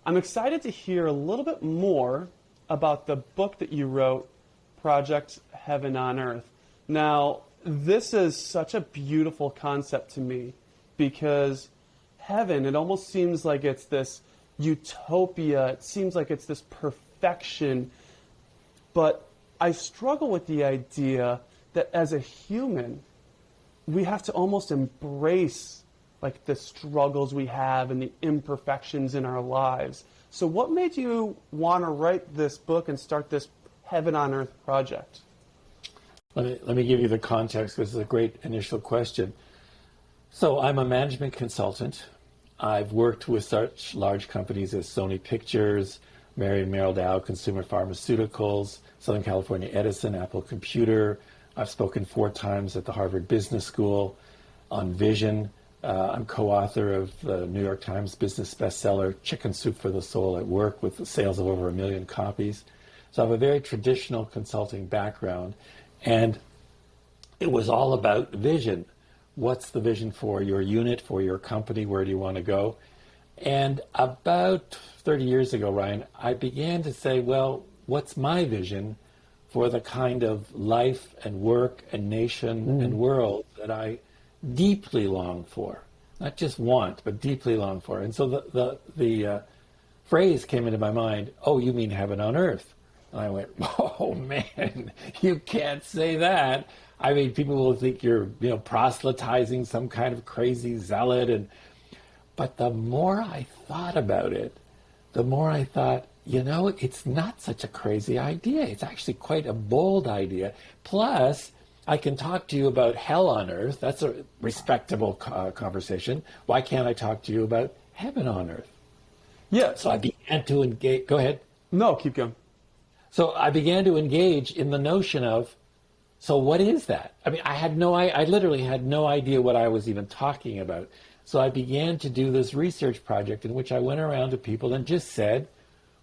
I'm excited to hear a little bit more about the book that you wrote, Project Heaven on Earth. Now, this is such a beautiful concept to me because heaven, it almost seems like it's this utopia. It seems like it's this perfection. But I struggle with the idea that as a human, we have to almost embrace like the struggles we have and the imperfections in our lives. So what made you want to write this book and start this Heaven on Earth project? Let me give you the context because it's a great initial question. So I'm a management consultant. I've worked with such large companies as Sony Pictures, Mary & Merrill Dow Consumer Pharmaceuticals, Southern California Edison, Apple Computer. I've spoken 4 times at the Harvard Business School on vision. I'm co-author of the New York Times business bestseller, Chicken Soup for the Soul at Work, with sales of over 1 million copies. So I have a very traditional consulting background. And it was all about vision. What's the vision for your unit, for your company? Where do you want to go? And about 30 years ago, Ryan, I began to say, well, what's my vision for the kind of life and work and nation and world that I deeply long for? Not just want, but deeply long for. And so the phrase came into my mind, oh, you mean heaven on earth? And I went, oh, man, you can't say that. I mean, people will think you're, proselytizing some kind of crazy zealot. But the more I thought about it, the more I thought, it's not such a crazy idea. It's actually quite a bold idea. Plus, I can talk to you about hell on earth. That's a respectable conversation. Why can't I talk to you about heaven on earth? Yeah. So I began to engage. Go ahead. No, keep going. So I began to engage in the notion of, so what is that? I mean, I literally had no idea what I was even talking about. So I began to do this research project in which I went around to people and just said,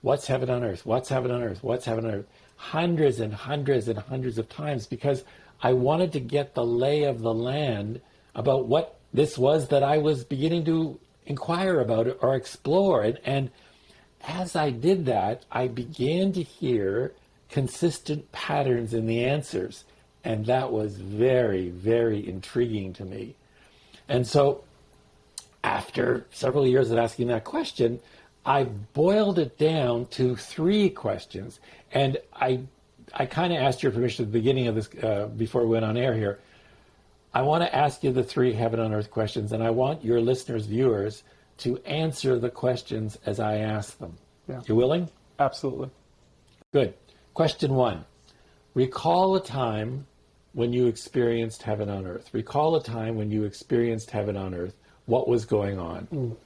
what's heaven on earth? What's heaven on earth? What's heaven on earth? Hundreds and hundreds and hundreds of times, because I wanted to get the lay of the land about what this was that I was beginning to inquire about or explore. And as I did that, I began to hear consistent patterns in the answers. And that was very, very intriguing to me. And so after several years of asking that question, I boiled it down to 3 questions. And I kind of asked your permission at the beginning of this, before we went on air here. I want to ask you the 3 heaven on earth questions, and I want your listeners, viewers, to answer the questions as I ask them. Yeah. You willing? Absolutely. Good. Question 1. Recall a time when you experienced heaven on earth. Recall a time when you experienced heaven on earth. What was going on?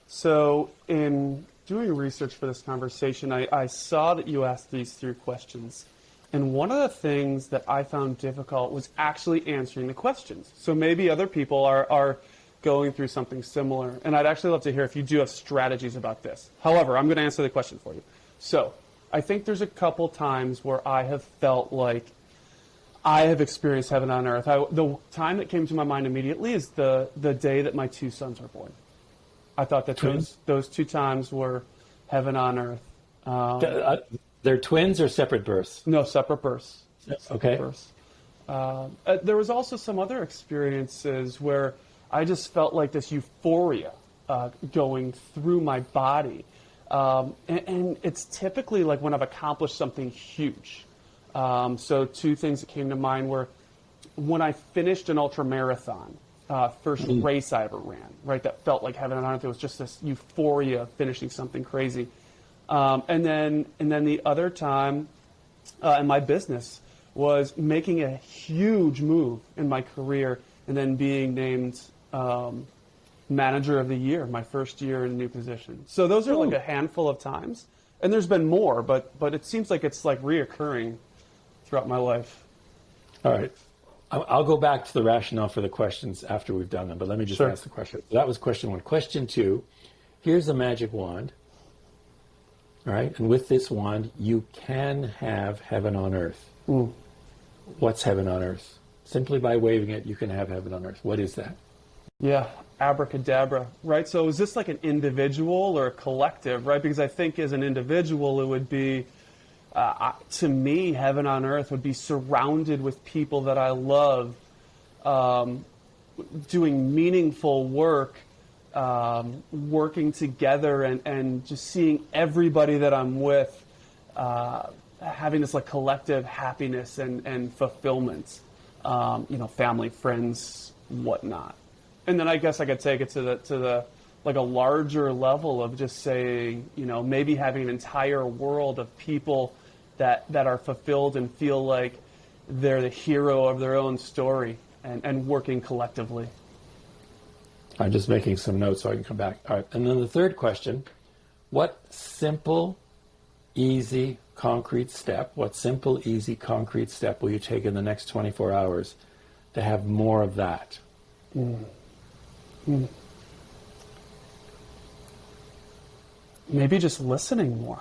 So in doing research for this conversation, I saw that you asked these 3 questions. And one of the things that I found difficult was actually answering the questions. So maybe other people are going through something similar. And I'd actually love to hear if you do have strategies about this. However, I'm going to answer the question for you. So I think there's a couple times where I have felt like I have experienced heaven on earth. The time that came to my mind immediately is the day that my 2 sons were born. I thought that those 2 times were heaven on earth. They're twins or separate births? No, separate births. Okay. Births. There was also some other experiences where I just felt like this euphoria going through my body. And it's typically like when I've accomplished something huge. So 2 things that came to mind were when I finished an ultra marathon, first race I ever ran, right? That felt like heaven on earth. It was just this euphoria of finishing something crazy. And then the other time in my business was making a huge move in my career and then being named manager of the year, my first year in a new position. So those are like a handful of times. And there's been more, but it seems like it's like reoccurring throughout my life. All right. I'll go back to the rationale for the questions after we've done them, but let me just ask the question. That was question 1. Question 2, here's a magic wand, all right? And with this wand, you can have heaven on earth. What's heaven on earth? Simply by waving it, you can have heaven on earth. What is that? Yeah, abracadabra, right? So is this like an individual or a collective, right? Because I think as an individual, it would be, to me, heaven on earth would be surrounded with people that I love, um, doing meaningful work, working together, and just seeing everybody that I'm with having this like collective happiness and fulfillment. Family, friends, whatnot. And then I guess I could take it to the like a larger level of just saying, maybe having an entire world of people that are fulfilled and feel like they're the hero of their own story and working collectively. I'm just making some notes so I can come back. All right. And then the third question, what simple, easy, concrete step will you take in the next 24 hours to have more of that? Maybe just listening more.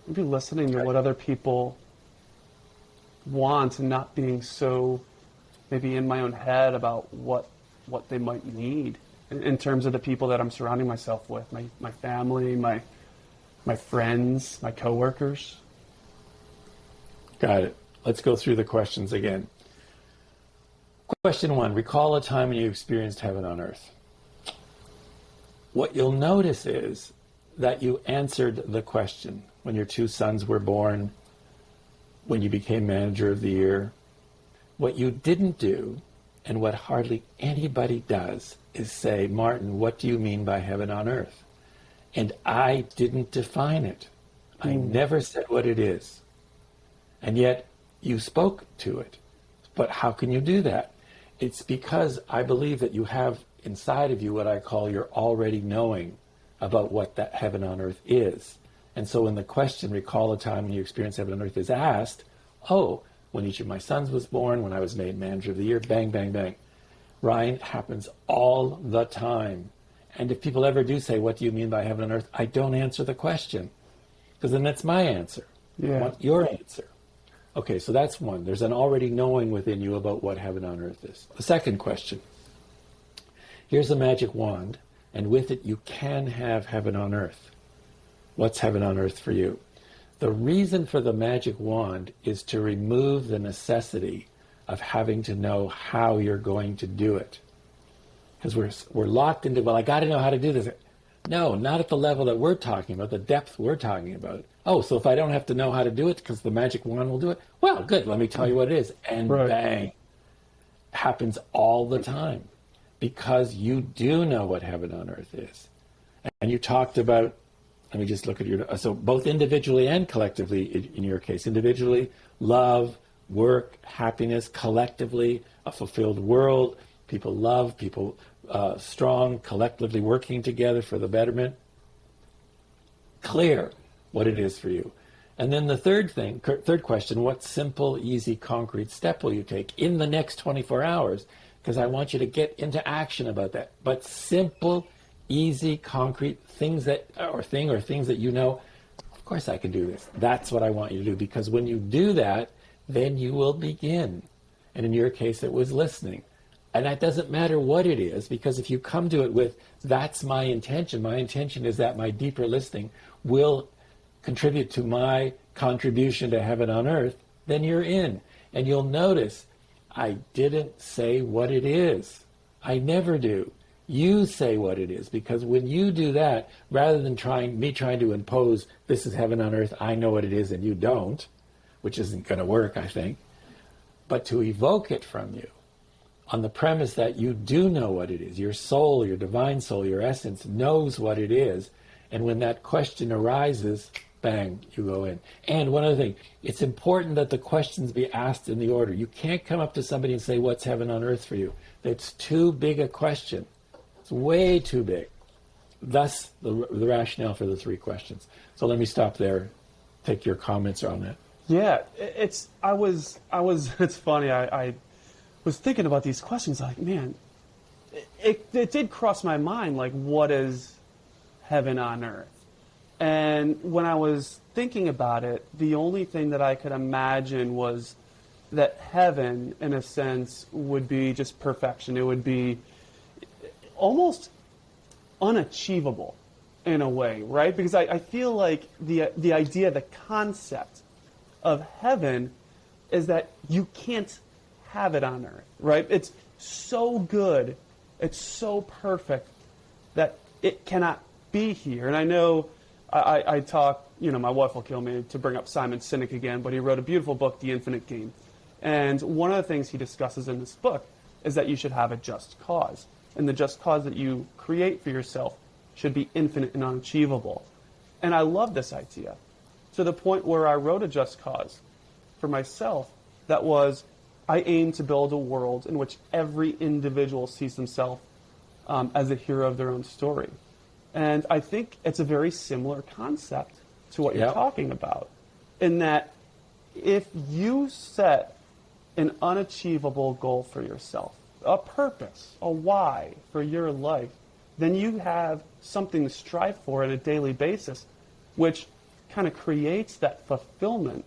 Maybe listening to what other people want and not being so maybe in my own head about what they might need in terms of the people that I'm surrounding myself with, my family, my friends, my coworkers. Got it. Let's go through the questions again. Question 1, recall a time when you experienced heaven on earth. What you'll notice is that you answered the question when your 2 sons were born, when you became manager of the year. What you didn't do, and what hardly anybody does, is say, Martin, what do you mean by heaven on earth? And I didn't define it. I never said what it is. And yet you spoke to it. But how can you do that? It's because I believe that you have inside of you what I call your already knowing about what that heaven on earth is. And so when the question, recall a time when you experienced heaven on earth, is asked, when each of my sons was born, when I was made manager of the year, bang, bang, bang. Ryan, it happens all the time. And if people ever do say, what do you mean by heaven on earth? I don't answer the question, because then that's my answer. Yeah. I want your answer. Okay, so that's one. There's an already knowing within you about what heaven on earth is. The second question. Here's a magic wand, and with it you can have heaven on earth. What's heaven on earth for you? The reason for the magic wand is to remove the necessity of having to know how you're going to do it. Because we're locked into, well, I got to know how to do this. No, not at the level that we're talking about, the depth we're talking about. So if I don't have to know how to do it because the magic wand will do it, well, good, let me tell you what it is. And right. Bang. Happens all the time because you do know what heaven on earth is. And you talked about, let me just look at your, so both individually and collectively in your case, individually, love, work, happiness, collectively, a fulfilled world, people love, people strong, collectively working together for the betterment. Clear what it is for you. And then the third question, what simple, easy, concrete step will you take in the next 24 hours? Because I want you to get into action about that. But simple, easy, concrete things that you know, of course I can do this. That's what I want you to do. Because when you do that, then you will begin. And in your case, it was listening. And that doesn't matter what it is, because if you come to it with, that's my intention is that my deeper listening will contribute to my contribution to heaven on earth, then you're in. And you'll notice, I didn't say what it is. I never do. You say what it is, because when you do that, rather than trying to impose, this is heaven on earth, I know what it is and you don't, which isn't going to work, I think, but to evoke it from you on the premise that you do know what it is. Your soul, your divine soul, your essence knows what it is. And when that question arises, bang, you go in. And one other thing, it's important that the questions be asked in the order. You can't come up to somebody and say, what's heaven on earth for you? It's too big a question. It's way too big. Thus, the rationale for the 3 questions. So let me stop there. Take your comments on that. Yeah, it's funny. I was thinking about these questions, like, man, it did cross my mind, like, what is heaven on earth? And when I was thinking about it, the only thing that I could imagine was that heaven, in a sense, would be just perfection. It would be almost unachievable in a way, right? Because I feel like the idea, the concept of heaven is that you can't have it on earth, right? It's so good, it's so perfect that it cannot be here. And I know I talk, my wife will kill me to bring up Simon Sinek again, but he wrote a beautiful book, The Infinite Game. And one of the things he discusses in this book is that you should have a just cause. And the just cause that you create for yourself should be infinite and unachievable. And I love this idea, to the point where I wrote a just cause for myself that was, I aim to build a world in which every individual sees themselves as a hero of their own story. And I think it's a very similar concept to what you're talking about, in that if you set an unachievable goal for yourself, a purpose, a why for your life, then you have something to strive for on a daily basis, which kind of creates that fulfillment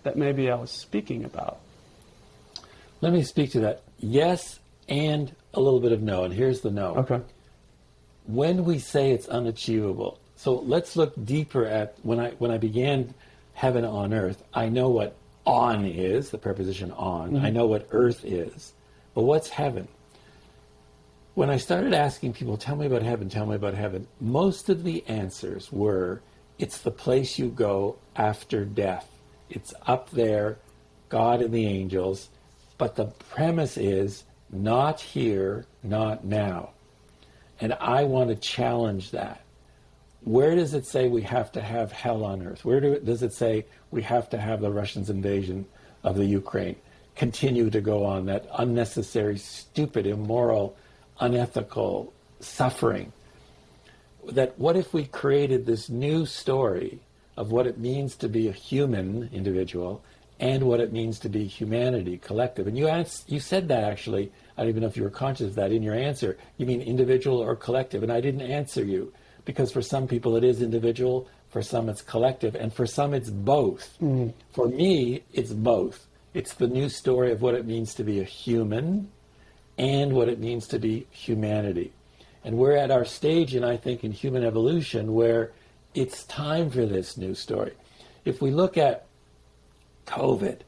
that maybe I was speaking about. Let me speak to that. Yes, and a little bit of no, and here's the no. Okay. When we say it's unachievable, so let's look deeper at when I began heaven on earth. I know what on is, the preposition on. I know what earth is. But what's heaven? When I started asking people, tell me about heaven, most of the answers were, it's the place you go after death. It's up there, God and the angels. But the premise is not here, not now. And I want to challenge that. Where does it say we have to have hell on earth? Where does it say we have to have the Russians' invasion of the Ukraine continue to go on, that unnecessary, stupid, immoral, unethical suffering? That what if we created this new story of what it means to be a human individual and what it means to be humanity, collective? And you said that, actually. I don't even know if you were conscious of that in your answer. You mean individual or collective? And I didn't answer you, because for some people it is individual, for some it's collective, and for some it's both. For me, it's both. It's the new story of what it means to be a human and what it means to be humanity. And we're at our stage, I think, in human evolution where it's time for this new story. If we look at COVID,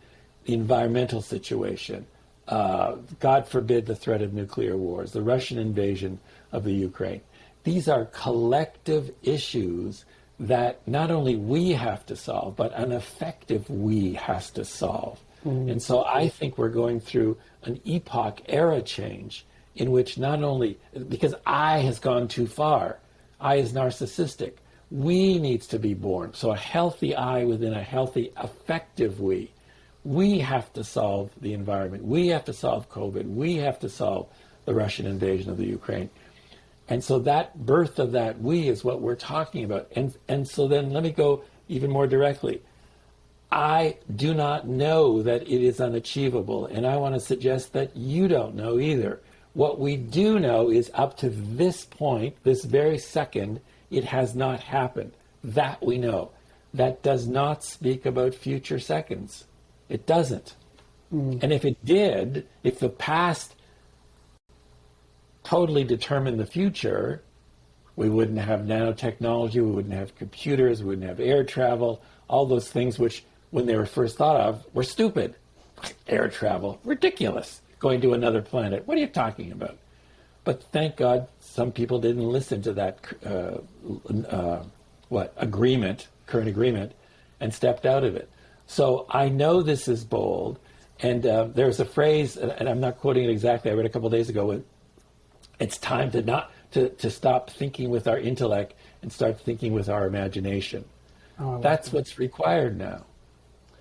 the environmental situation, God forbid the threat of nuclear wars, the Russian invasion of the Ukraine, these are collective issues that not only we have to solve, but an effective we has to solve. And so I think we're going through an epoch era change in which not only, because I has gone too far, I is narcissistic, we needs to be born. So a healthy I within a healthy, effective we. We have to solve the environment. We have to solve COVID. We have to solve the Russian invasion of the Ukraine. And so that birth of that we is what we're talking about. And so then let me go even more directly. I do not know that it is unachievable, and I want to suggest that you don't know either. What we do know is up to this point, this very second, it has not happened. That we know. That does not speak about future seconds. It doesn't. And if it did, if the past totally determined the future, we wouldn't have nanotechnology, we wouldn't have computers, we wouldn't have air travel, all those things which, when they were first thought of, were stupid. Air travel, ridiculous. Going to another planet, what are you talking about? But thank God some people didn't listen to that current agreement, and stepped out of it. So I know this is bold, and there's a phrase, and I'm not quoting it exactly, I read a couple of days ago, it's time to stop thinking with our intellect and start thinking with our imagination. That's what's required now.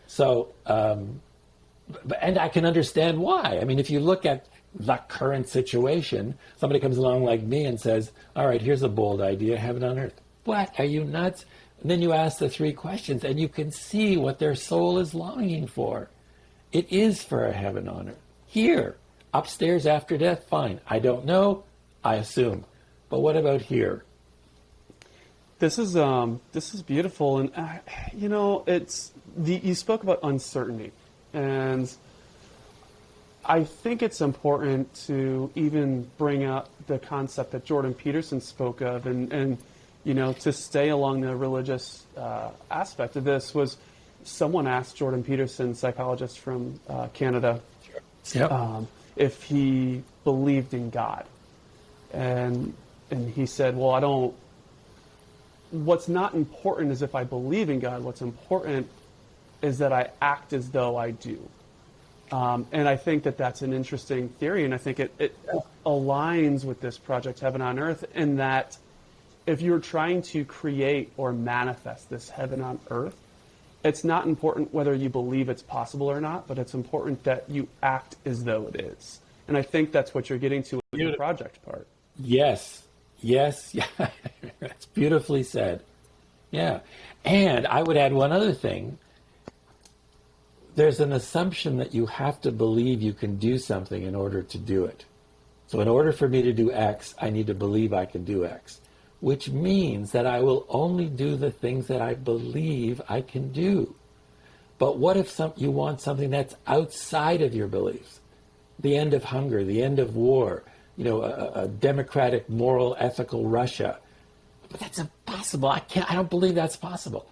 So, and I can understand why. I mean, if you look at the current situation, somebody comes along like me and says, all right, here's a bold idea, heaven on earth. What? Are you nuts? And then you ask the three questions, and you can see what their soul is longing for. It is for a heaven on earth. Here, upstairs after death, fine. I don't know, I assume. But what about here? This is beautiful, and you spoke about uncertainty, and I think it's important to even bring up the concept that Jordan Peterson spoke of, and to stay along the religious aspect of this was someone asked Jordan Peterson, psychologist from Canada, Yep. if he believed in God, and he said, "Well, I don't. What's not important is if I believe in God. What's important is that I act as though I do." And I think that that's an interesting theory, and I think it aligns with this project Heaven on Earth in that if you're trying to create or manifest this heaven on earth, it's not important whether you believe it's possible or not, but it's important that you act as though it is. And I think that's what you're getting to with the project part. Yes. Yes. Yeah. That's beautifully said. Yeah. And I would add one other thing. There's an assumption that you have to believe you can do something in order to do it. So in order for me to do X, I need to believe I can do X, which means that I will only do the things that I believe I can do. But what if you want something that's outside of your beliefs? The end of hunger, the end of war, a democratic, moral, ethical Russia. But that's impossible. I don't believe that's possible.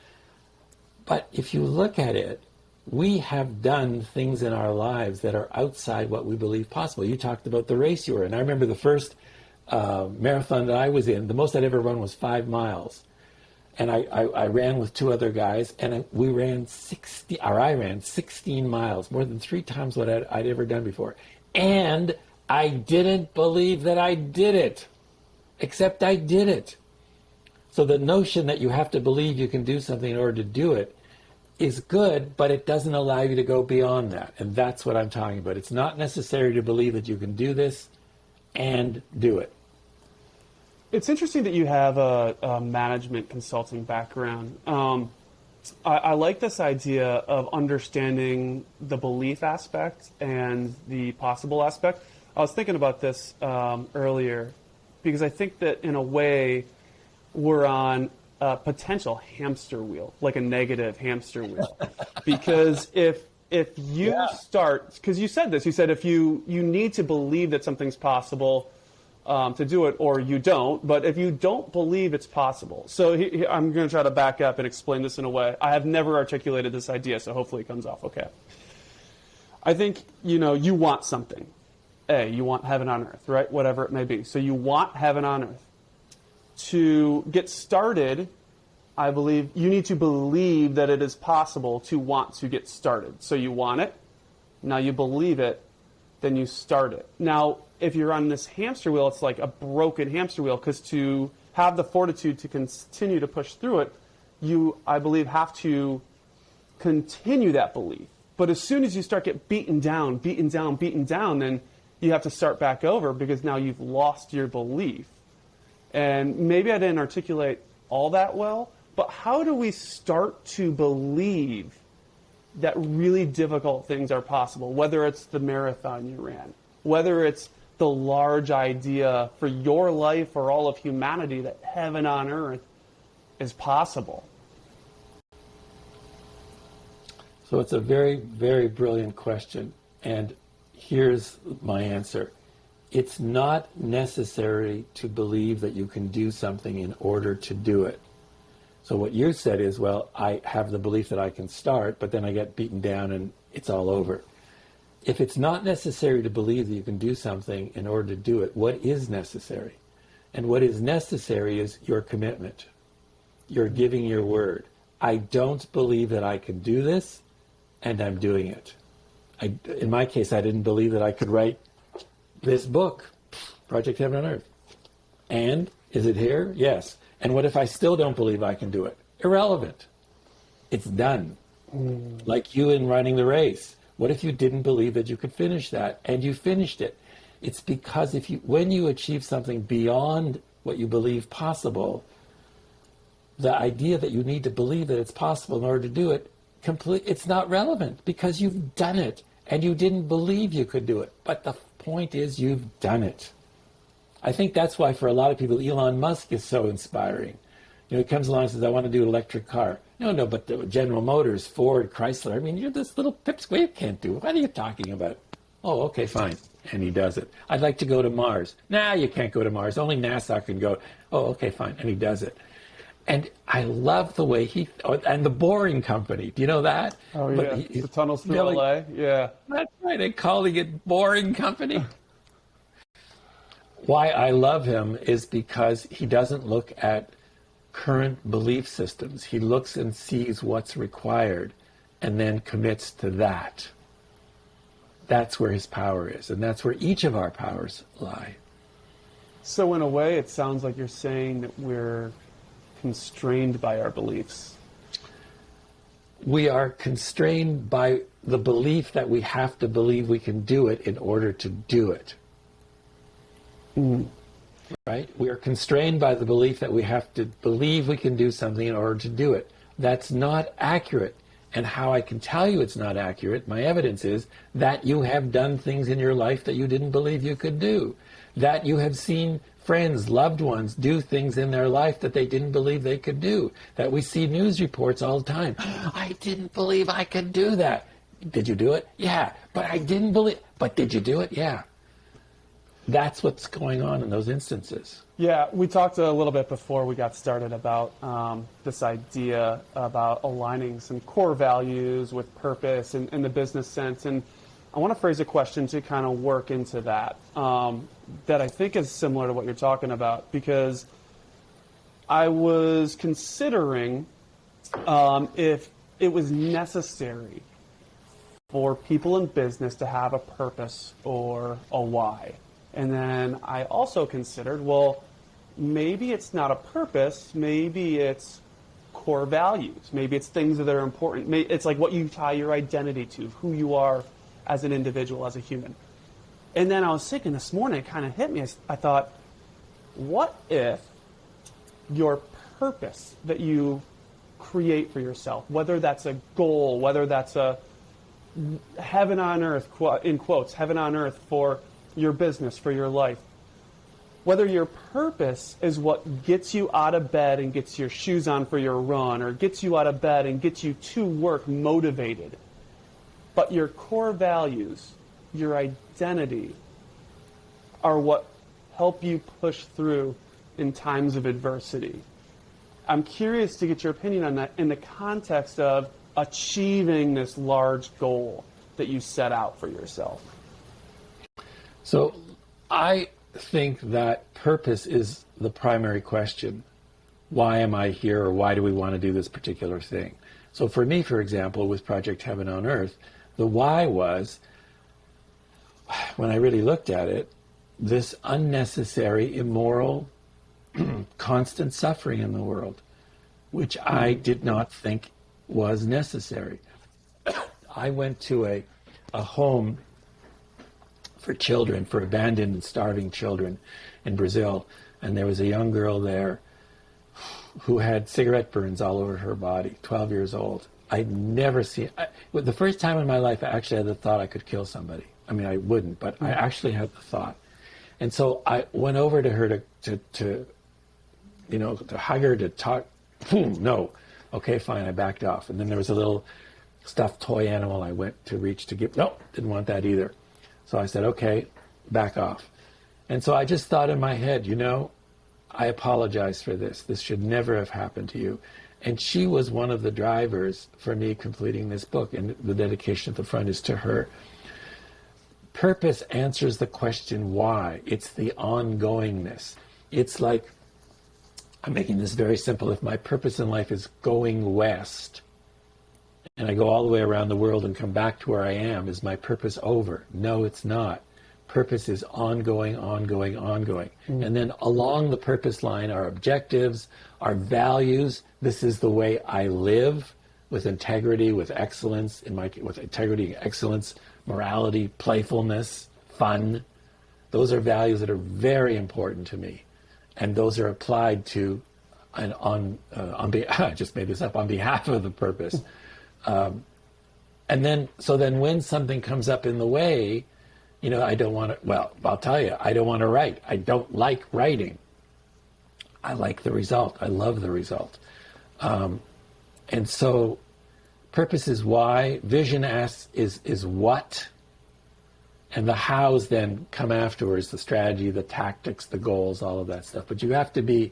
But if you look at it, we have done things in our lives that are outside what we believe possible. You talked about the race you were in. I remember the first marathon that I was in, the most I'd ever run was 5 miles. And I ran with 2 other guys, and I ran 16 miles, more than 3 times what I'd ever done before. And I didn't believe that I did it, except I did it. So the notion that you have to believe you can do something in order to do it is good, but it doesn't allow you to go beyond that. And that's what I'm talking about. It's not necessary to believe that you can do this and do it. It's interesting that you have a management consulting background. I like this idea of understanding the belief aspect and the possible aspect. I was thinking about this earlier because I think that in a way we're on a potential hamster wheel, like a negative hamster wheel. Because if you start, because you said this, you said if you need to believe that something's possible to do it, or you don't. But if you don't believe it's possible, so I'm going to try to back up and explain this in a way. I have never articulated this idea, so hopefully it comes off okay. I think, you want something. You want heaven on earth, right? Whatever it may be. So you want heaven on earth. To get started, I believe you need to believe that it is possible to want to get started. So you want it, now you believe it, then you start it. Now, if you're on this hamster wheel, it's like a broken hamster wheel, because to have the fortitude to continue to push through it, you, I believe, have to continue that belief. But as soon as you start get beaten down, then you have to start back over, because now you've lost your belief. And maybe I didn't articulate all that well, but how do we start to believe that really difficult things are possible, whether it's the marathon you ran, whether it's the large idea for your life or all of humanity that heaven on earth is possible? So it's a very, very brilliant question. And here's my answer. It's not necessary to believe that you can do something in order to do it. So what you said is, well, I have the belief that I can start, but then I get beaten down and it's all over. If it's not necessary to believe that you can do something in order to do it, what is necessary? And what is necessary is your commitment. You're giving your word. I don't believe that I can do this, and I'm doing it. In my case, I didn't believe that I could write this book, Project Heaven on Earth. And is it here? Yes. And what if I still don't believe I can do it? Irrelevant. It's done. Like you in running the race. What if you didn't believe that you could finish that and you finished it? It's because when you achieve something beyond what you believe possible, the idea that you need to believe that it's possible in order to do it, it's not relevant, because you've done it and you didn't believe you could do it. But the point is, you've done it. I think that's why for a lot of people, Elon Musk is so inspiring. He comes along and says, I want to do an electric car. No, but General Motors, Ford, Chrysler, you're this little pipsqueak, you can't do it. What are you talking about? Oh, okay, fine. And he does it. I'd like to go to Mars. Nah, you can't go to Mars. Only NASA can go. Oh, okay, fine. And he does it. And I love the way and the Boring Company. Do you know that? Oh, yeah. The tunnels through LA. Yeah. That's right. They're calling it Boring Company. Why I love him is because he doesn't look at current belief systems. He looks and sees what's required and then commits to that. That's where his power is, and that's where each of our powers lie. So in a way, it sounds like you're saying that we're constrained by our beliefs. We are constrained by the belief that we have to believe we can do it in order to do it. Right? We are constrained by the belief that we have to believe we can do something in order to do it. That's not accurate. And how I can tell you it's not accurate, my evidence is that you have done things in your life that you didn't believe you could do. That you have seen friends, loved ones do things in their life that they didn't believe they could do. That we see news reports all the time. I didn't believe I could do that. Did you do it? Yeah. But I didn't believe. But did you do it? Yeah. That's what's going on in those instances. Yeah, we talked a little bit before we got started about this idea about aligning some core values with purpose in the business sense. And I want to phrase a question to kind of work into that, that I think is similar to what you're talking about, because I was considering if it was necessary for people in business to have a purpose or a why. And then I also considered, well, maybe it's not a purpose, maybe it's core values, maybe it's things that are important. It's like what you tie your identity to, who you are as an individual, as a human. And then I was thinking this morning, it kind of hit me. I thought, what if your purpose that you create for yourself, whether that's a goal, whether that's a heaven on earth, in quotes, heaven on earth for your business, for your life, whether your purpose is what gets you out of bed and gets your shoes on for your run, or gets you out of bed and gets you to work motivated, but your core values, your identity, are what help you push through in times of adversity. I'm curious to get your opinion on that in the context of achieving this large goal that you set out for yourself. So I think that purpose is the primary question. Why am I here, or why do we want to do this particular thing? So for me, for example, with Project Heaven on Earth, the why was, when I really looked at it, this unnecessary, immoral, constant suffering in the world, which I did not think was necessary. I went to a home for children, for abandoned and starving children in Brazil, and there was a young girl there who had cigarette burns all over her body, 12 years old. I'd never seen, the first time in my life I actually had the thought I could kill somebody. I mean, I wouldn't, but I actually had the thought. And so I went over to her to hug her, to talk. No. Okay, fine, I backed off. And then there was a little stuffed toy animal I went to reach to give. No, didn't want that either. So I said, okay, back off. And so I just thought in my head, I apologize for this. This should never have happened to you. And she was one of the drivers for me completing this book, and the dedication at the front is to her. Purpose answers the question why. It's the ongoingness. It's like, I'm making this very simple. If my purpose in life is going west, and I go all the way around the world and come back to where I am, is my purpose over? No, it's not. Purpose is ongoing, ongoing, ongoing. And then along the purpose line are objectives, are values. This is the way I live, with integrity, with excellence, with integrity, excellence, morality, playfulness, fun. Those are values that are very important to me. And those are applied to, I just made this up, on behalf of the purpose. So then when something comes up in the way, I don't want to, well, I'll tell you, I don't want to write. I don't like writing. I like the result. I love the result. And so purpose is why, vision is what, And the hows then come afterwards, the strategy, the tactics, the goals, all of that stuff. But you have to be,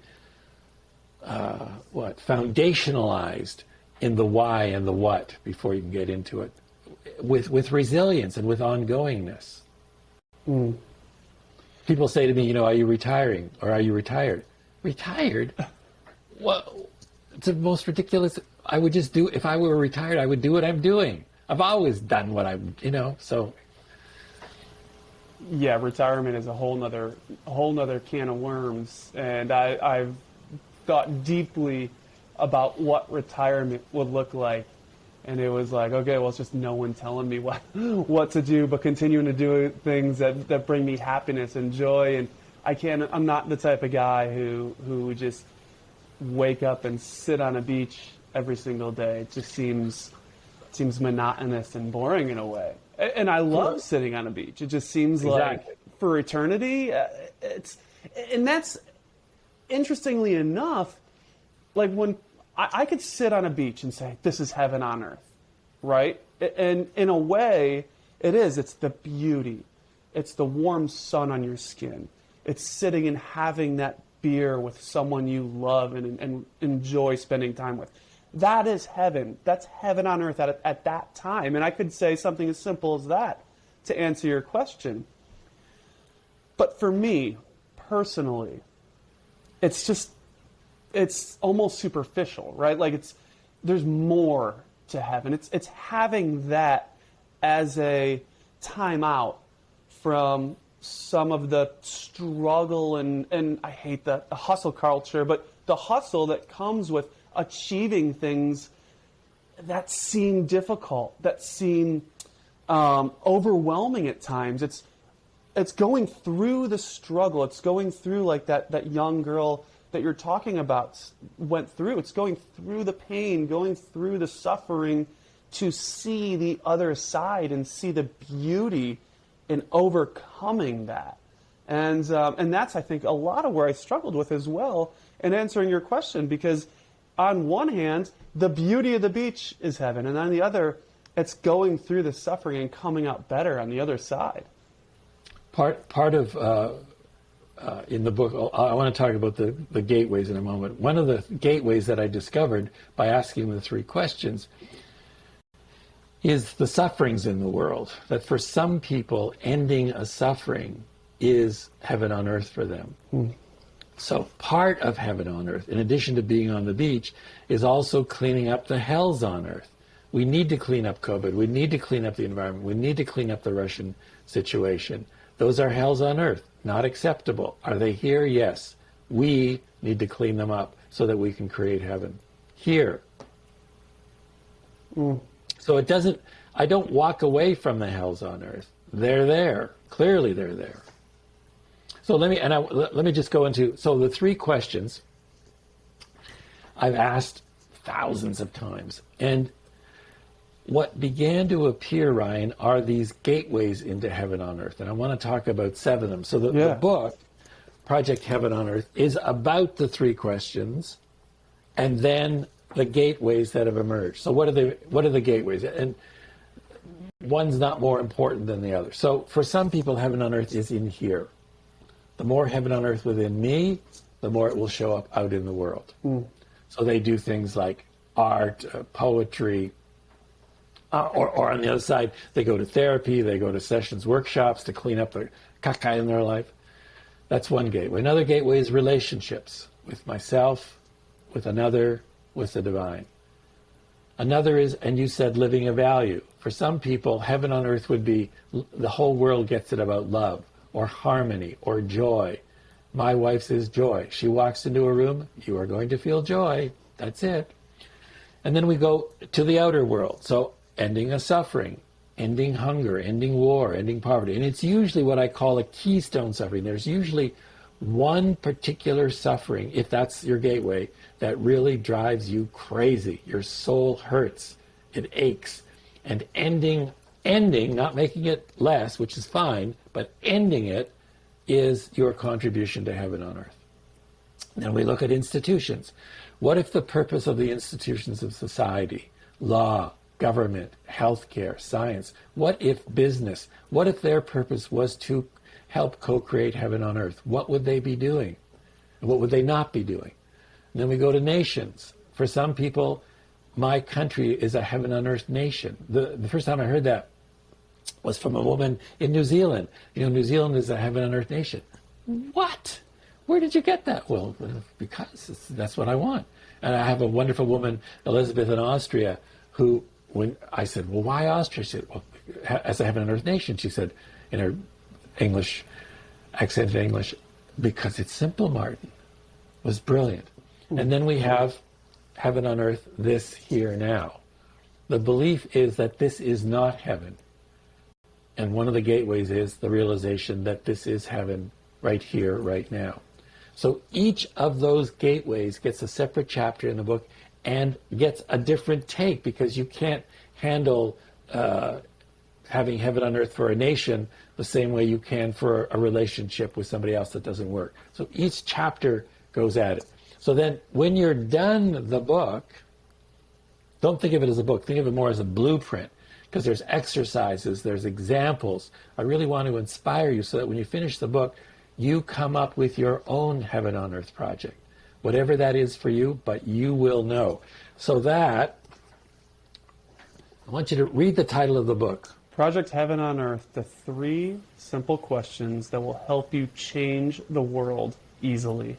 foundationalized in the why and the what before you can get into it, with resilience and with ongoingness. Mm. People say to me, are you retiring or are you retired? Retired? Well, it's the most ridiculous. I would just do, if I were retired, I would do what I'm doing. I've always done what I'm, so. Yeah, retirement is a whole nother can of worms, and I've thought deeply about what retirement would look like, and it was like, okay, well, it's just no one telling me what to do, but continuing to do things that bring me happiness and joy. And I'm not the type of guy who would just wake up and sit on a beach every single day. It just seems monotonous and boring in a way. And I love sitting on a beach. It just seems like for eternity, and that's, interestingly enough, like when I could sit on a beach and say, this is heaven on earth, right? And in a way, it is. It's the beauty. It's the warm sun on your skin. It's sitting and having that beer with someone you love and enjoy spending time with. That is heaven. That's heaven on earth at that time. And I could say something as simple as that to answer your question. But for me, personally, it's almost superficial, right? Like there's more to heaven. It's having that as a time out from some of the struggle and I hate the hustle culture, but the hustle that comes with achieving things that seem difficult, that seem overwhelming at times. It's going through the struggle. It's going through like that young girl that you're talking about went through. It's going through the pain, going through the suffering to see the other side and see the beauty in overcoming that. And that's, I think, a lot of where I struggled with as well in answering your question, because on one hand, the beauty of the beach is heaven, and on the other, it's going through the suffering and coming out better on the other side. Part of in the book, I want to talk about the gateways in a moment. One of the gateways that I discovered by asking the 3 questions is the sufferings in the world. That for some people, ending a suffering is heaven on earth for them. Mm. So part of heaven on earth, in addition to being on the beach, is also cleaning up the hells on earth. We need to clean up COVID. We need to clean up the environment. We need to clean up the Russian situation. Those are hells on earth. Not acceptable. Are they here? Yes. We need to clean them up so that we can create heaven here. Mm. So I don't walk away from the hells on earth. They're there. Clearly they're there. So let me just go into, so the 3 questions I've asked thousands of times. And what began to appear, Ryan, are these gateways into heaven on earth. And I want to talk about 7 of them. So the book, Project Heaven on Earth, is about the 3 questions and then the gateways that have emerged. So what are the gateways? And one's not more important than the other. So for some people, heaven on earth is in here. The more heaven on earth within me, the more it will show up out in the world. Mm. So they do things like art, poetry, or on the other side, they go to therapy, they go to sessions, workshops to clean up the caca in their life. That's one gateway. Another gateway is relationships with myself, with another, with the divine. Another is, and you said, living a value. For some people, heaven on earth would be the whole world gets it about love or harmony or joy. My wife's is joy. She walks into a room, you are going to feel joy. That's it. And then we go to the outer world. So ending a suffering, ending hunger, ending war, ending poverty. And it's usually what I call a keystone suffering. There's usually one particular suffering, if that's your gateway, that really drives you crazy. Your soul hurts. It aches. And ending, not making it less, which is fine, but ending it is your contribution to heaven on earth. Then we look at institutions. What if the purpose of the institutions of society, law, government, healthcare, science? What if business? What if their purpose was to help co-create heaven on earth? What would they be doing? And what would they not be doing? And then we go to nations. For some people, my country is a heaven on earth nation. The first time I heard that was from a woman in New Zealand. You know, New Zealand is a heaven on earth nation. What? Where did you get that? Well, because that's what I want. And I have a wonderful woman, Elizabeth in Austria, who, when I said, well, why Austria? She said, well, as a heaven on earth nation, she said, in her English, accented English, because it's simple, Martin. It was brilliant. And then we have heaven on earth, this here now. The belief is that this is not heaven. And one of the gateways is the realization that this is heaven right here, right now. So each of those gateways gets a separate chapter in the book and gets a different take, because you can't handle having heaven on earth for a nation the same way you can for a relationship with somebody else that doesn't work. So each chapter goes at it. So then when you're done the book, don't think of it as a book, think of it more as a blueprint, because there's exercises, there's examples. I really want to inspire you so that when you finish the book, you come up with your own heaven on earth project, whatever that is for you, but you will know. So that, I want you to read the title of the book. Project Heaven on Earth, the 3 simple questions that will help you change the world easily.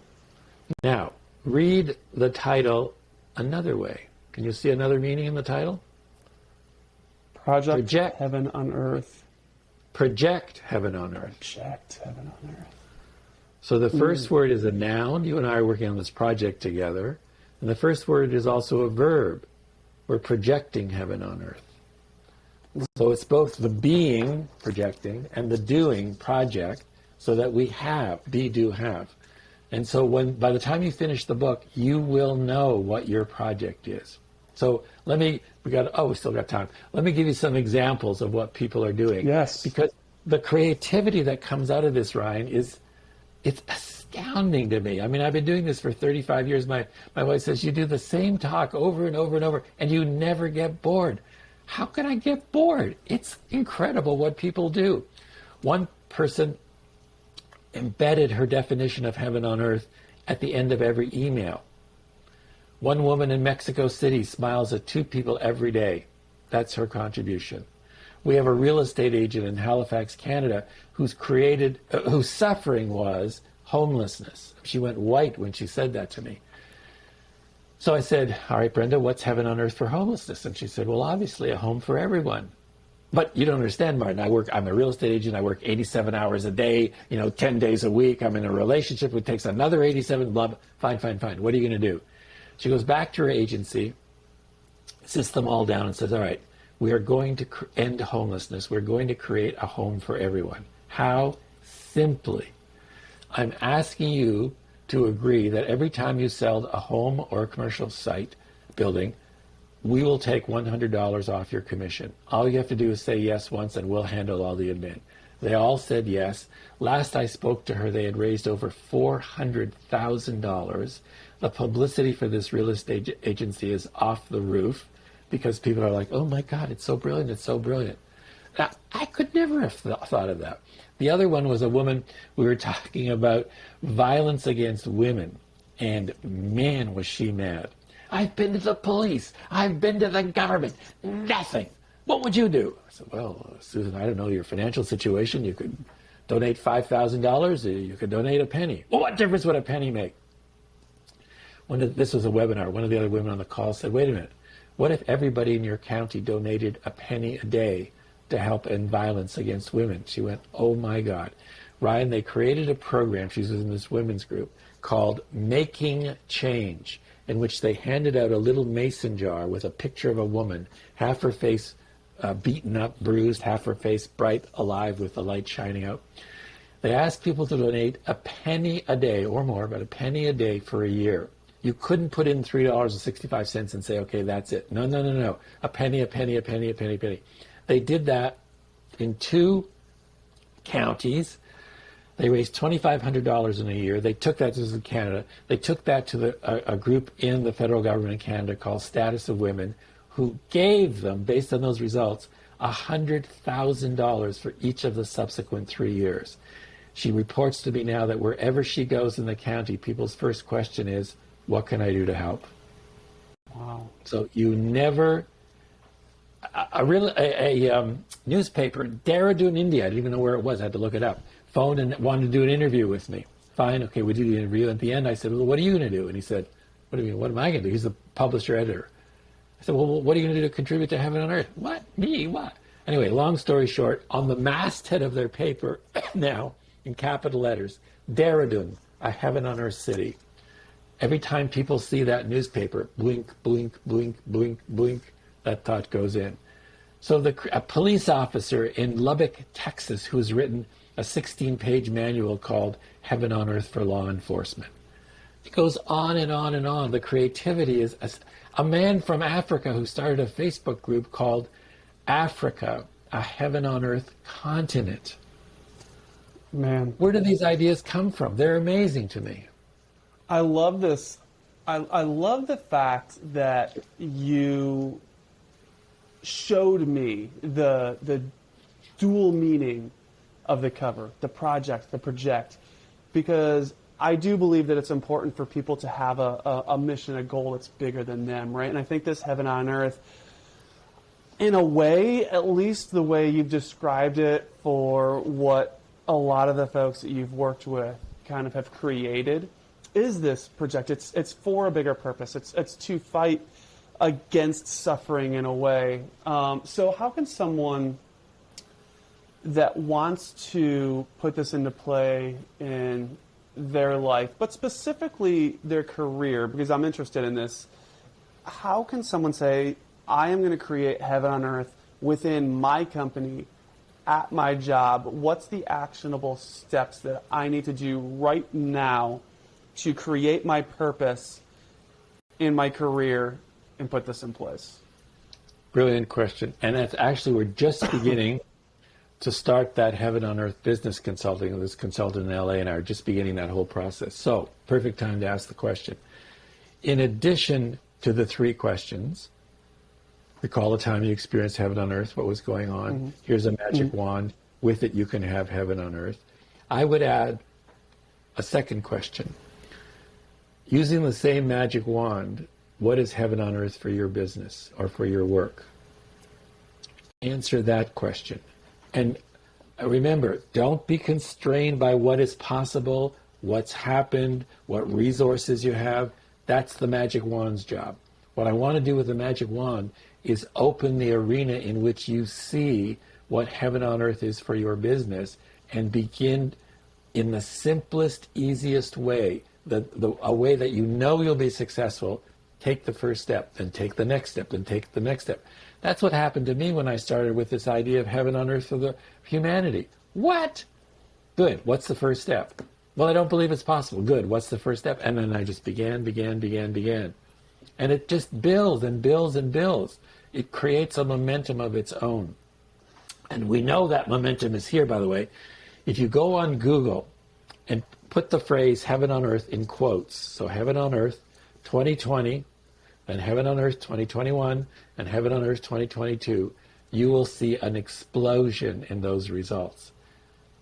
Now, read the title another way. Can you see another meaning in the title? Project Heaven on Earth. Project heaven on earth. Project Heaven on Earth. So the first word is a noun. You and I are working on this project together. And the first word is also a verb. We're projecting heaven on earth. So it's both the being, projecting, and the doing, project, so that we have, be, do, have. And so by the time you finish the book, you will know what your project is. So we still got time. Let me give you some examples of what people are doing. Yes. Because the creativity that comes out of this, Ryan, it's astounding to me. I mean, I've been doing this for 35 years. My wife says, you do the same talk over and over and over, and you never get bored. How can I get bored? It's incredible what people do. One person embedded her definition of heaven on earth at the end of every email. One woman in Mexico City smiles at 2 people every day. That's her contribution. We have a real estate agent in Halifax, Canada, whose suffering was homelessness. She went white when she said that to me. So I said, all right, Brenda, what's heaven on earth for homelessness? And she said, well, obviously a home for everyone. But you don't understand, Martin. I'm a real estate agent. I work 87 hours a day, 10 days a week. I'm in a relationship which takes another 87, blah, blah. Fine. What are you going to do? She goes back to her agency, sits them all down and says, all right, we are going to end homelessness. We're going to create a home for everyone. How? Simply. I'm asking you to agree that every time you sell a home or a commercial site, building, we will take $100 off your commission. All you have to do is say yes once and we'll handle all the admin. They all said yes. Last I spoke to her, they had raised over $400,000. The publicity for this real estate agency is off the roof because people are like, oh my God, it's so brilliant, it's so brilliant. Now, I could never have thought of that. The other one was a woman, we were talking about violence against women, and man, was she mad. I've been to the police. I've been to the government. Nothing. What would you do? I said, well, Susan, I don't know your financial situation. You could donate $5,000. You could donate a penny. Well, what difference would a penny make? This was a webinar. One of the other women on the call said, wait a minute. What if everybody in your county donated a penny a day to help end violence against women? She went, oh my God. Ryan, they created a program, she was in this women's group, called Making Change, in which they handed out a little mason jar with a picture of a woman, half her face beaten up, bruised, half her face bright, alive with the light shining out. They asked people to donate a penny a day or more, but a penny a day for a year. You couldn't put in $3.65 and say, okay, that's it. No. A penny. They did that in 2 counties. They raised $2,500 in a year. They took that, this is in Canada, they took that to a group in the federal government in Canada called Status of Women, who gave them, based on those results, $100,000 for each of the subsequent 3 years. She reports to me now that wherever she goes in the county, people's first question is, what can I do to help? Wow. So you never, a newspaper, Dehradun, India, I didn't even know where it was, I had to look it up, phoned and wanted to do an interview with me. Fine, okay, we do the interview. At the end, I said, well, what are you going to do? And he said, what do you mean, what am I going to do? He's the publisher editor. I said, well, what are you going to do to contribute to Heaven on Earth? What? Me? What? Anyway, long story short, on the masthead of their paper now, in capital letters, Dehradun, a Heaven on Earth city. Every time people see that newspaper, blink, blink, blink, blink, blink, that thought goes in. So a police officer in Lubbock, Texas, who's written a 16-page manual called Heaven on Earth for Law Enforcement. It goes on and on and on. The creativity is a man from Africa who started a Facebook group called Africa, a Heaven on Earth continent. Man. Where do these ideas come from? They're amazing to me. I love this. I love the fact that you showed me the dual meaning of the cover, the project, because I do believe that it's important for people to have a mission, a goal that's bigger than them, right? And I think this Heaven on Earth, in a way, at least the way you've described it for what a lot of the folks that you've worked with kind of have created, is this project. It's for a bigger purpose. It's to fight against suffering in a way. So how can someone that wants to put this into play in their life, but specifically their career, because I'm interested in this, how can someone say, I am going to create Heaven on Earth within my company, at my job? What's the actionable steps that I need to do right now to create my purpose in my career and put this in place? Brilliant question. And that's actually, we're just beginning to start that Heaven on Earth business consulting. This consultant in LA and I are just beginning that whole process. So, perfect time to ask the question. In addition to the 3 questions, recall the time you experienced Heaven on Earth, what was going on. Mm-hmm. Here's a magic wand. With it, you can have Heaven on Earth. I would add a second question. Using the same magic wand, what is Heaven on Earth for your business or for your work? Answer that question. And remember, don't be constrained by what is possible, what's happened, what resources you have. That's the magic wand's job. What I want to do with the magic wand is open the arena in which you see what Heaven on Earth is for your business and begin in the simplest, easiest way, a way that you know you'll be successful. Take the first step, then take the next step, then take the next step. That's what happened to me when I started with this idea of Heaven on Earth for humanity. What? Good. What's the first step? Well, I don't believe it's possible. Good. What's the first step? And then I just began. And it just builds and builds and builds. It creates a momentum of its own. And we know that momentum is here, by the way. If you go on Google and put the phrase Heaven on Earth in quotes, so Heaven on Earth 2020, then Heaven on Earth 2021, and Heaven on Earth 2022, you will see an explosion in those results.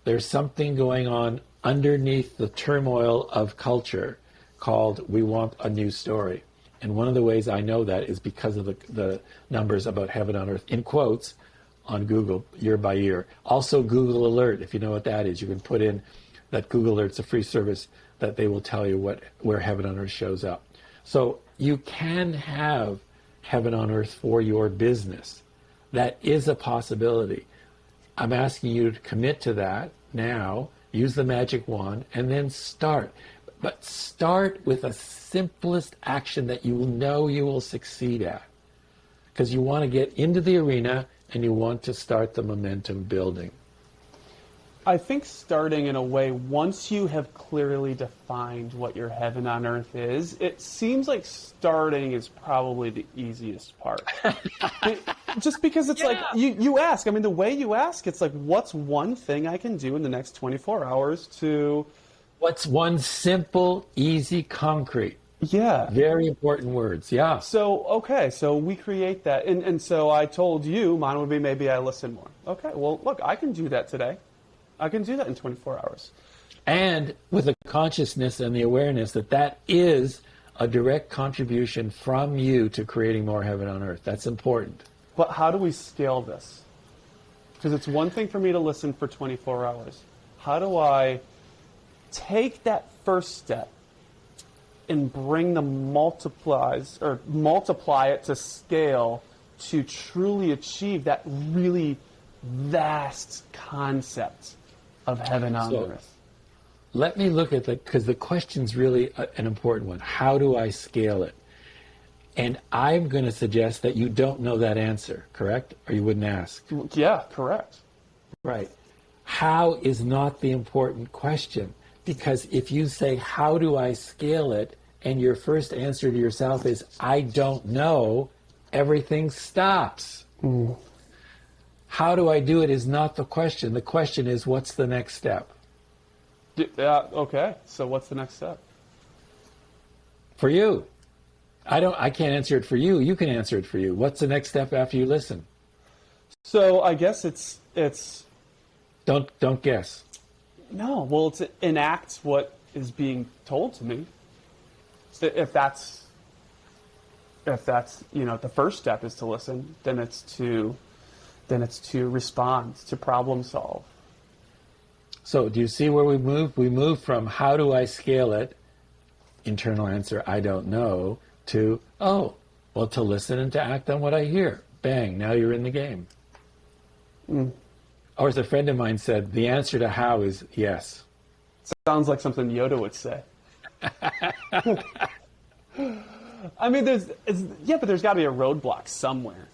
There's something going on underneath the turmoil of culture called we want a new story. And one of the ways I know that is because of the numbers about Heaven on Earth, in quotes, on Google year by year. Also Google Alert, if you know what that is. You can put in that Google Alert's a free service that they will tell you where Heaven on Earth shows up. So you can have Heaven on Earth for your business. That is a possibility. I'm asking you to commit to that now, use the magic wand, and then start. But start with a simplest action that you know you will succeed at. Because you want to get into the arena and you want to start the momentum building. I think starting in a way, once you have clearly defined what your Heaven on Earth is, it seems like starting is probably the easiest part. Just because it's like, you ask, I mean, the way you ask, it's like, what's one thing I can do in the next 24 hours to... What's one simple, easy, concrete? Yeah. Very important words. Yeah. So, okay, so we create that. And so I told you mine would be maybe I listen more. Okay, well, look, I can do that today. I can do that in 24 hours. And with the consciousness and the awareness that that is a direct contribution from you to creating more heaven on earth. That's important. But how do we scale this? Because it's one thing for me to listen for 24 hours. How do I take that first step and bring the multiplies or multiply it to scale to truly achieve that really vast concept of heaven on earth? Let me look at because the question's really an important one. How do I scale it? And I'm going to suggest that you don't know that answer, correct? Or you wouldn't ask. Yeah, correct. Right. How is not the important question. Because if you say, how do I scale it? And your first answer to yourself is, I don't know, everything stops. Mm. How do I do it is not the question. The question is, what's the next step? Okay, so what's the next step? For you. I can't answer it for you. You can answer it for you. What's the next step after you listen? So I guess it's Don't guess. no. Well, it's enact what is being told to me. If that's the first step is to listen, then it's to respond, to problem solve. So do you see where we move? We move from how do I scale it, internal answer, I don't know, to, oh, well, to listen and to act on what I hear. Bang, now you're in the game. Mm. Or as a friend of mine said, the answer to how is yes. Sounds like something Yoda would say. I mean, but there's got to be a roadblock somewhere.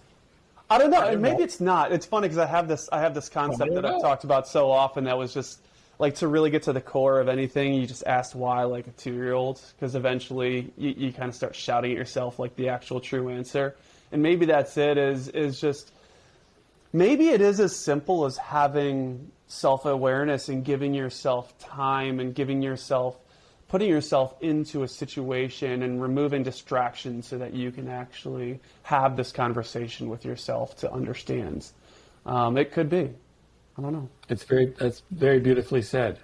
I don't know. And maybe it's not. It's funny because I have this concept that I've talked about so often that was just like to really get to the core of anything. You just asked why like a 2-year-old, because eventually you kind of start shouting at yourself like the actual true answer. And maybe that's it. Is just maybe it is as simple as having self-awareness and giving yourself time and putting yourself into a situation and removing distractions so that you can actually have this conversation with yourself to understand. It could be. I don't know. That's very beautifully said.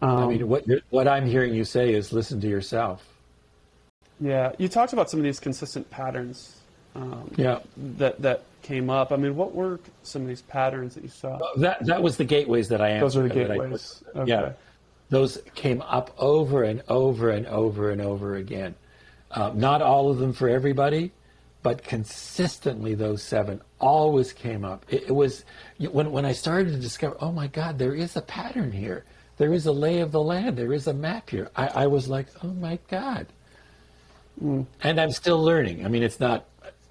I mean, what I'm hearing you say is listen to yourself. Yeah, you talked about some of these consistent patterns. That came up. I mean, what were some of these patterns that you saw? That was the gateways that I answered. Those are the gateways. Okay. Yeah. Those came up over and over and over and over again. Not all of them for everybody, but consistently those 7 always came up. It was when I started to discover, oh my God, there is a pattern here. There is a lay of the land. There is a map here. I was like, oh my God. Mm. And I'm still learning. I mean, it's not,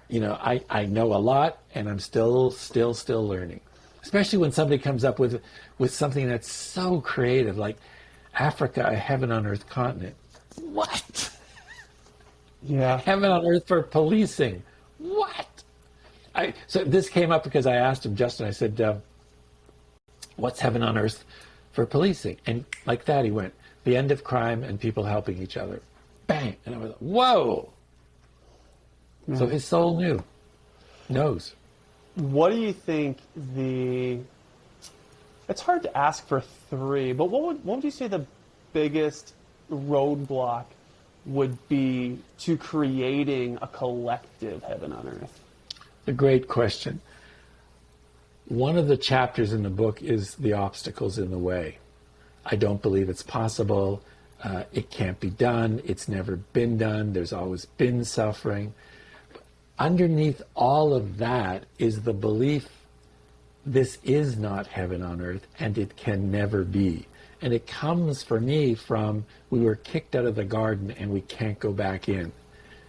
I know a lot and I'm still learning. Especially when somebody comes up with something that's so creative, like Africa, a heaven on earth continent. What? Yeah. Heaven on earth for policing. What? So this came up because I asked him, Justin, I said, what's heaven on earth for policing? And like that, he went, the end of crime and people helping each other. Bang. And I was like, whoa. Yeah. So his soul knows. What do you think it's hard to ask for 3, but what would you say the biggest roadblock would be to creating a collective heaven on earth? A great question. One of the chapters in the book is the obstacles in the way. I don't believe it's possible. It can't be done. It's never been done. There's always been suffering. Underneath all of that is the belief this is not heaven on earth and it can never be. And it comes for me from we were kicked out of the garden and we can't go back in.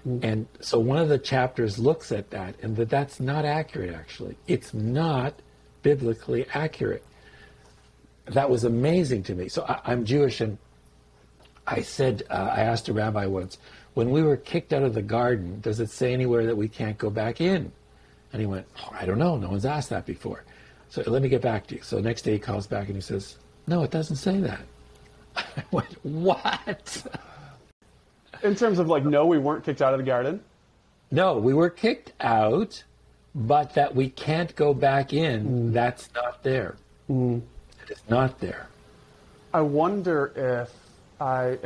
Mm-hmm. And so one of the chapters looks at that and that's not accurate actually. It's not biblically accurate. That was amazing to me. So I'm Jewish and I said, I asked a rabbi once, when we were kicked out of the garden, does it say anywhere that we can't go back in? And he went, oh, I don't know. No one's asked that before. So let me get back to you. So next day he calls back and he says, no, it doesn't say that. I went, what? In terms of like, no, we weren't kicked out of the garden. No, we were kicked out, but that we can't go back in, that's not there. It is not there. I wonder if I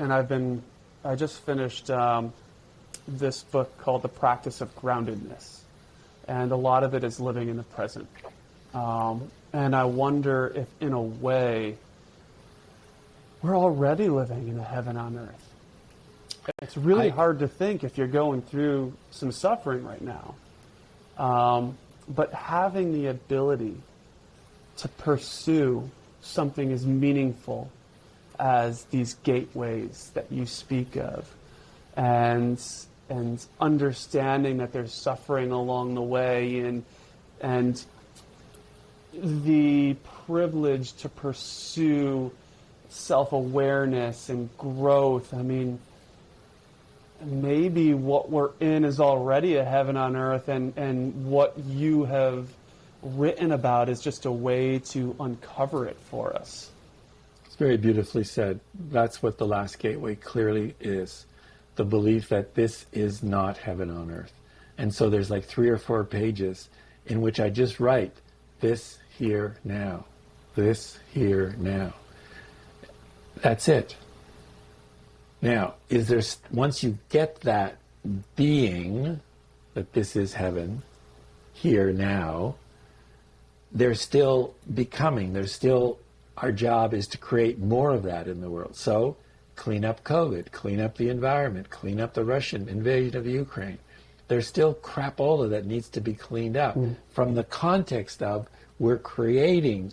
just finished this book called The Practice of Groundedness. And a lot of it is living in the present. And I wonder if, in a way, we're already living in a heaven on earth. It's really hard to think if you're going through some suffering right now. But having the ability to pursue something as meaningful as these gateways that you speak of, and understanding that there's suffering along the way, and the privilege to pursue self-awareness and growth. I mean, maybe what we're in is already a heaven on earth, and what you have written about is just a way to uncover it for us. It's very beautifully said. That's what the last gateway clearly is. The belief that this is not heaven on earth. And so there's like 3 or 4 pages in which I just write, this here now, this here now. That's it. Now, once you get that being, that this is heaven, here now, there's still becoming, our job is to create more of that in the world. So, clean up COVID, clean up the environment, clean up the Russian invasion of Ukraine. There's still crapola that needs to be cleaned up from the context of we're co-creating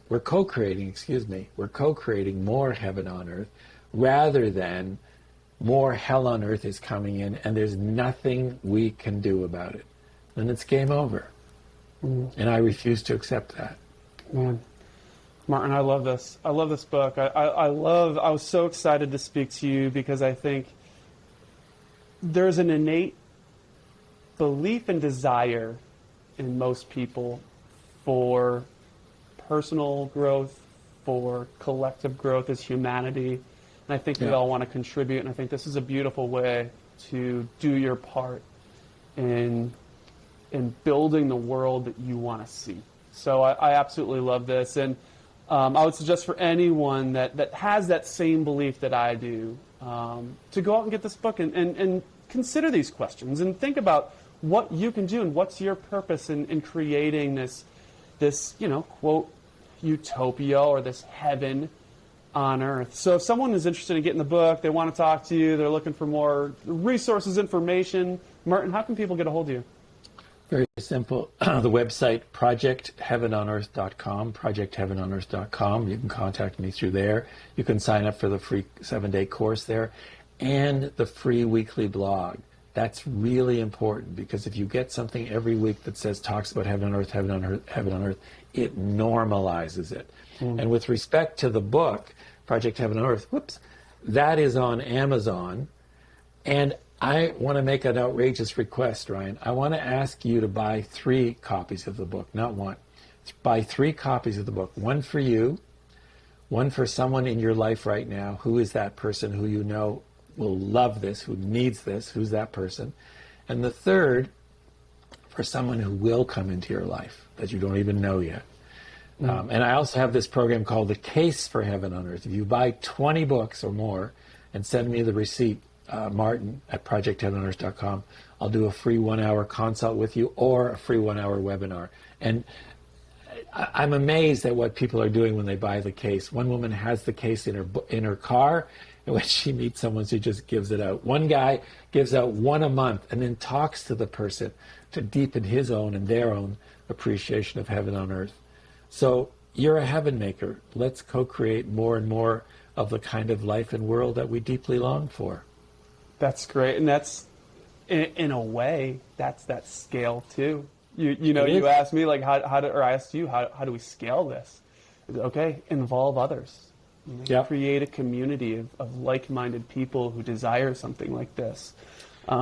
more heaven on earth rather than more hell on earth is coming in and there's nothing we can do about it. Then it's game over. And I refuse to accept that. Man. Martin, I love this. I love this book. I was so excited to speak to you because I think there's an innate belief and desire in most people for personal growth, for collective growth as humanity. And I think we all want to contribute, and I think this is a beautiful way to do your part in building the world that you want to see. So I absolutely love this. And I would suggest for anyone that has that same belief that I do, to go out and get this book and consider these questions and think about what you can do and what's your purpose in creating this quote, utopia or this heaven on earth. So if someone is interested in getting the book, they want to talk to you, they're looking for more resources, information, Martin, how can people get a hold of you? Very simple. The website, projectheavenonearth.com, projectheavenonearth.com. You can contact me through there. You can sign up for the free 7-day course there and the free weekly blog. That's really important because if you get something every week that talks about heaven on earth, heaven on earth, heaven on earth, it normalizes it. And with respect to the book, Project Heaven on Earth, that is on Amazon. And I want to make an outrageous request, Ryan. I want to ask you to buy 3 copies of the book, not one. Buy 3 copies of the book. One for you, one for someone in your life right now. Who is that person who you know will love this, who needs this? Who's that person? And the third, for someone who will come into your life that you don't even know yet. And I also have this program called The Case for Heaven on Earth. If you buy 20 books or more and send me the receipt, Martin at projectheavenonearth.com, I'll do a free 1-hour consult with you or a free 1-hour webinar. And I'm amazed at what people are doing when they buy the case. One woman has the case in her car, and when she meets someone, she just gives it out. One guy gives out 1 a month and then talks to the person to deepen his own and their own appreciation of heaven on earth. So you're a heaven maker. Let's co-create more and more of the kind of life and world that we deeply long for. That's great. And that's, in a way, that's that scale too. You asked me like I asked you, how do we scale this? Okay, involve others. Create a community of like-minded people who desire something like this.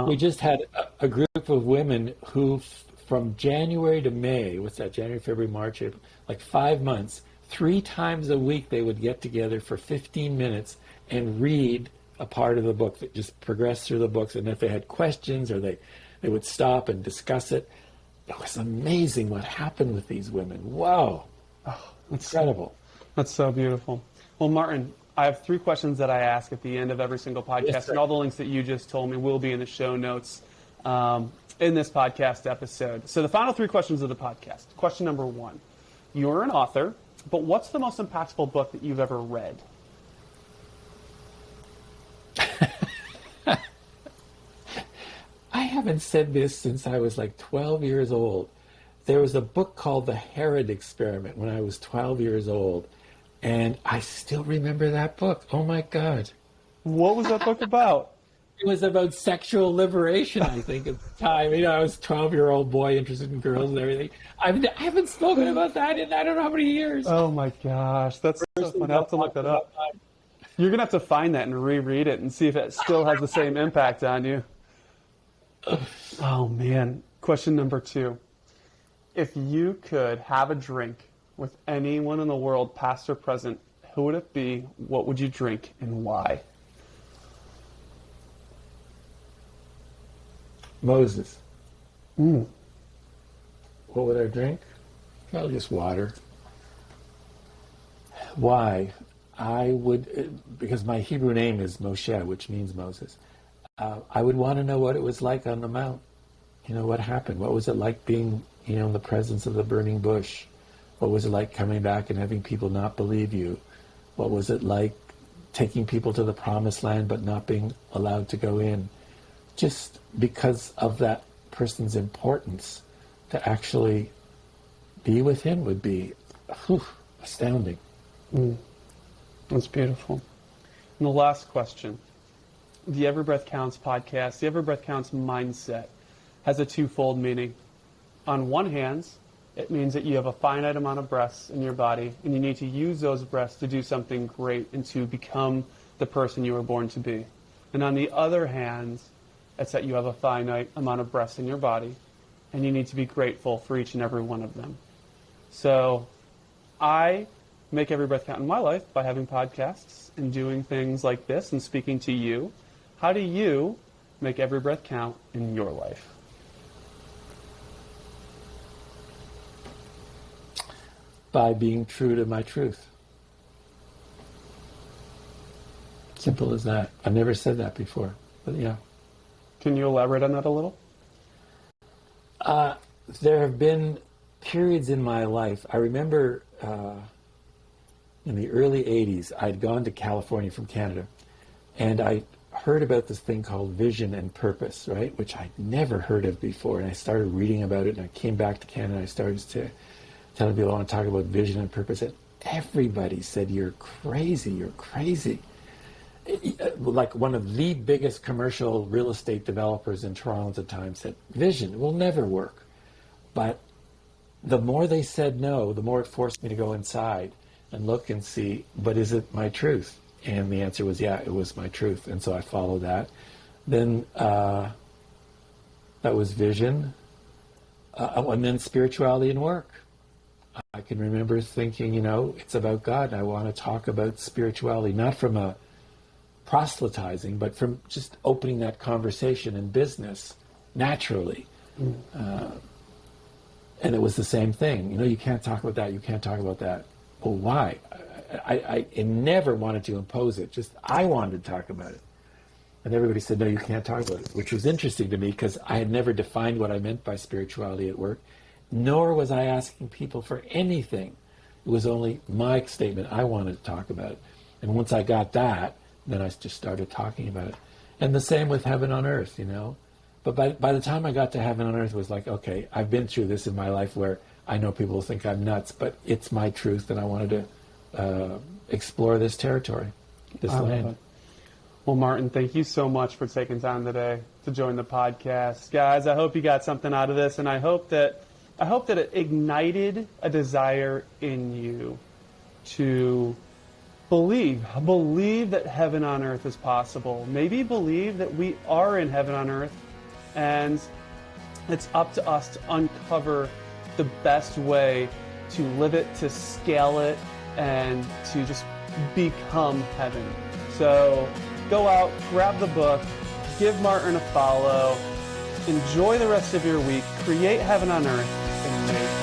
We just had a group of women who, from January to May, January, February, March, April, like 5 months, 3 times a week they would get together for 15 minutes and read a part of the book that just progressed through the books. And if they had questions or they would stop and discuss it, it was amazing what happened with these women. Wow. Oh, Incredible. That's so beautiful. Well, Martin, I have 3 questions that I ask at the end of every single podcast, Yes, sir. and all the links that you just told me will be in the show notes in this podcast episode. So the final 3 questions of the podcast. Question number 1. You're an author, but what's the most impactful book that you've ever read? I haven't said this since I was like 12 years old. There was a book called The Herod Experiment when I was 12 years old, and I still remember that book. Oh my God. What was that book about? It was about sexual liberation, I think, at the time. You know, I was a 12-year-old boy interested in girls and everything. I haven't spoken about that in I don't know how many years. Oh my gosh, that's so fun. I'll have to look that up. You're going to have to find that and reread it and see if it still has the same impact on you. Oh man. Question number 2. If you could have a drink with anyone in the world, past or present, who would it be? What would you drink and why? Moses. What would I drink? Probably just water. Why? I would, because my Hebrew name is Moshe, which means Moses. I would want to know what it was like on the mount. You know, what happened? What was it like being, you know, in the presence of the burning bush? What was it like coming back and having people not believe you? What was it like taking people to the promised land but not being allowed to go in? Just because of that person's importance, to actually be with him would be astounding. That's beautiful. And the last question. The Every Breath Counts podcast, the Every Breath Counts mindset has a twofold meaning. On one hand, it means that you have a finite amount of breaths in your body, and you need to use those breaths to do something great and to become the person you were born to be. And on the other hand, it's that you have a finite amount of breaths in your body, and you need to be grateful for each and every one of them. So I make every breath count in my life by having podcasts and doing things like this and speaking to you. How do you make every breath count in your life? By being true to my truth. Simple as that. I've never said that before, but yeah. Can you elaborate on that a little? There have been periods in my life. I remember in the early 80s, I'd gone to California from Canada, and I heard about this thing called vision and purpose, right? Which I'd never heard of before. And I started reading about it, and I came back to Canada, and I started to tell people I want to talk about vision and purpose. And everybody said, you're crazy, you're crazy. Like one of the biggest commercial real estate developers in Toronto at the time said, vision will never work. But the more they said no, the more it forced me to go inside and look and see, but is it my truth? And the answer was, yeah, it was my truth. And so I followed that. Then that was vision. And then spirituality and work. I can remember thinking, you know, it's about God. I want to talk about spirituality, not from a proselytizing, but from just opening that conversation in business naturally. And it was the same thing. You know, you can't talk about that. You can't talk about that. Well, why? I never wanted to impose it. Just I wanted to talk about it. And everybody said, no, you can't talk about it, which was interesting to me because I had never defined what I meant by spirituality at work, nor was I asking people for anything. It was only my statement. I wanted to talk about it. And once I got that, then I just started talking about it. And the same with heaven on earth, you know. But by the time I got to heaven on earth, it was like, okay, I've been through this in my life where I know people think I'm nuts, but it's my truth, and I wanted to explore this territory, this land. Well, Martin, thank you so much for taking time today to join the podcast. Guys, I hope you got something out of this, and I hope that it ignited a desire in you to believe that heaven on earth is possible. Maybe believe that we are in heaven on earth, and it's up to us to uncover the best way to live it, to scale it, and to just become heaven. So go out, grab the book, give Martin a follow, enjoy the rest of your week, create heaven on earth, and make